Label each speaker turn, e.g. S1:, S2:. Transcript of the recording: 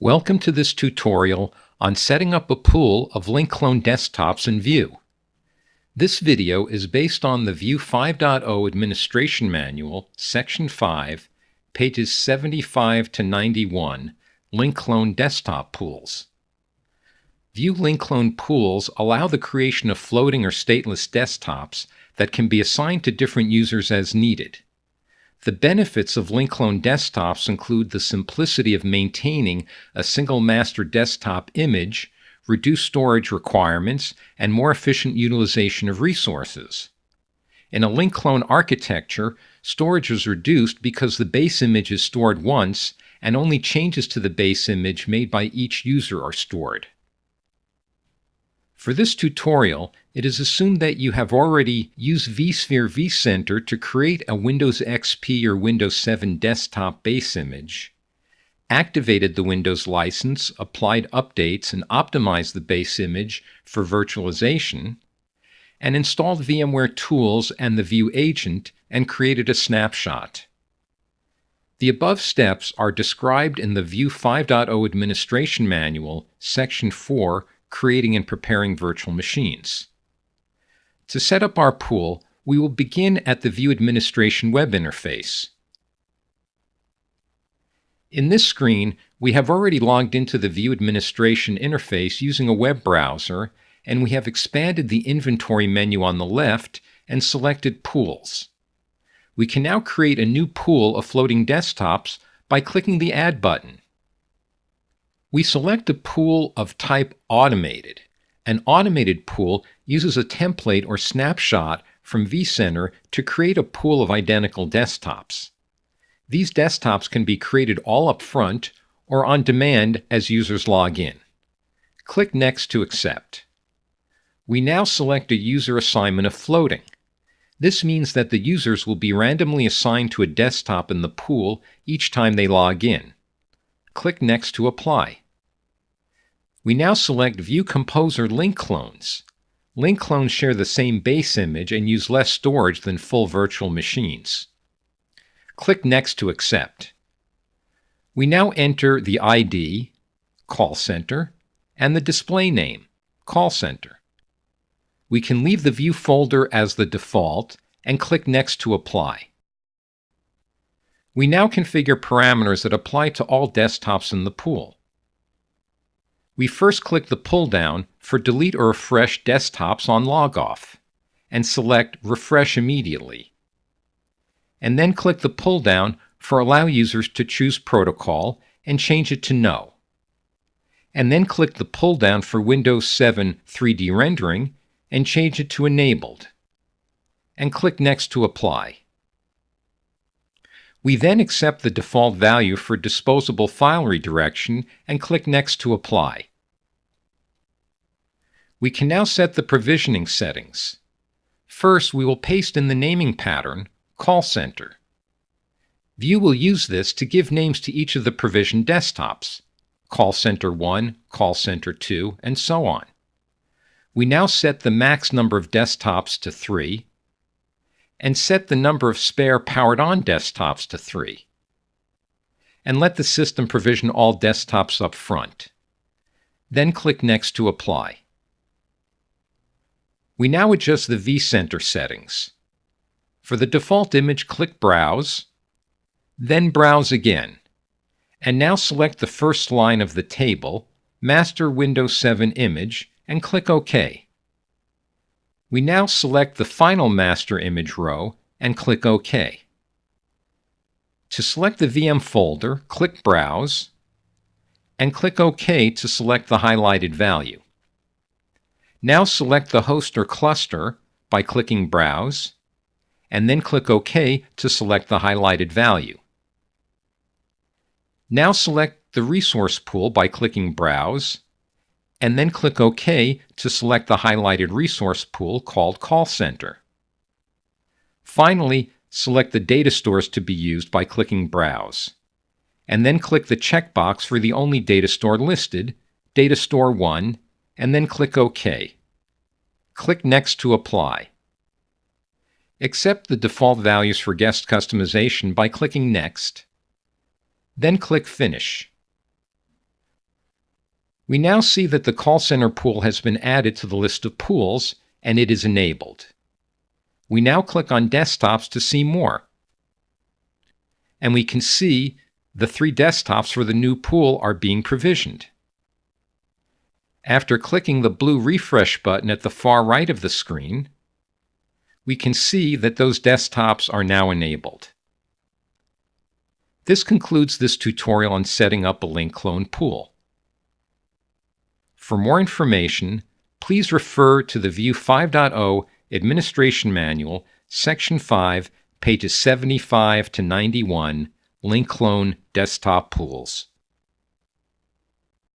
S1: Welcome to this tutorial on setting up a pool of link clone desktops in View. This video is based on the View 5.0 Administration Manual, Section 5, pages 75 to 91, Link Clone Desktop Pools. View link clone pools allow the creation of floating or stateless desktops that can be assigned to different users as needed. The benefits of link clone desktops include the simplicity of maintaining a single master desktop image, reduced storage requirements, and more efficient utilization of resources. In a link clone architecture, storage is reduced because the base image is stored once and only changes to the base image made by each user are stored. For this tutorial, it is assumed that you have already used vSphere vCenter to create a Windows XP or Windows 7 desktop base image, activated the Windows license, applied updates, and optimized the base image for virtualization, and installed VMware tools and the View agent and created a snapshot. The above steps are described in the View 5.0 Administration Manual, Section 4, Creating and Preparing Virtual Machines. To set up our pool, we will begin at the View Administration web interface. In this screen, we have already logged into the View Administration interface using a web browser, and we have expanded the inventory menu on the left and selected Pools. We can now create a new pool of floating desktops by clicking the Add button. We select a pool of type Automated. An automated pool uses a template or snapshot from vCenter to create a pool of identical desktops. These desktops can be created all up front or on demand as users log in. Click Next to accept. We now select a user assignment of floating. This means that the users will be randomly assigned to a desktop in the pool each time they log in. Click Next to apply. We now select View Composer link clones. Link clones share the same base image and use less storage than full virtual machines. Click Next to accept. We now enter the ID, Call Center, and the display name, Call Center. We can leave the View folder as the default and click Next to apply. We now configure parameters that apply to all desktops in the pool. We first click the pull-down for Delete or Refresh Desktops on Logoff, and select Refresh Immediately. And then click the pull-down for Allow Users to choose Protocol and change it to No. And then click the pull-down for Windows 7 3D Rendering and change it to Enabled. And click Next to apply. We then accept the default value for disposable file redirection and click Next to apply. We can now set the provisioning settings. First, we will paste in the naming pattern, Call Center. View will use this to give names to each of the provisioned desktops, Call Center 1, Call Center 2, and so on. We now set the max number of desktops to 3, and set the number of spare powered-on desktops to 3. And let the system provision all desktops up front. Then click Next to apply. We now adjust the vCenter settings. For the default image, click Browse, then Browse again, and now select the first line of the table, Master Windows 7 Image, and click OK. We now select the final master image row and click OK. To select the VM folder, click Browse and click OK to select the highlighted value. Now select the host or cluster by clicking Browse and then click OK to select the highlighted value. Now select the resource pool by clicking Browse and then click OK to select the highlighted resource pool called Call Center. Finally, select the data stores to be used by clicking Browse, and then click the checkbox for the only data store listed, Data Store 1, and then click OK. Click Next to apply. Accept the default values for guest customization by clicking Next, then click Finish. We now see that the call center pool has been added to the list of pools, and it is enabled. We now click on Desktops to see more. And we can see the 3 desktops for the new pool are being provisioned. After clicking the blue refresh button at the far right of the screen, we can see that those desktops are now enabled. This concludes this tutorial on setting up a link clone pool. For more information, please refer to the View 5.0 Administration Manual, Section 5, pages 75 to 91, Link Clone Desktop Pools.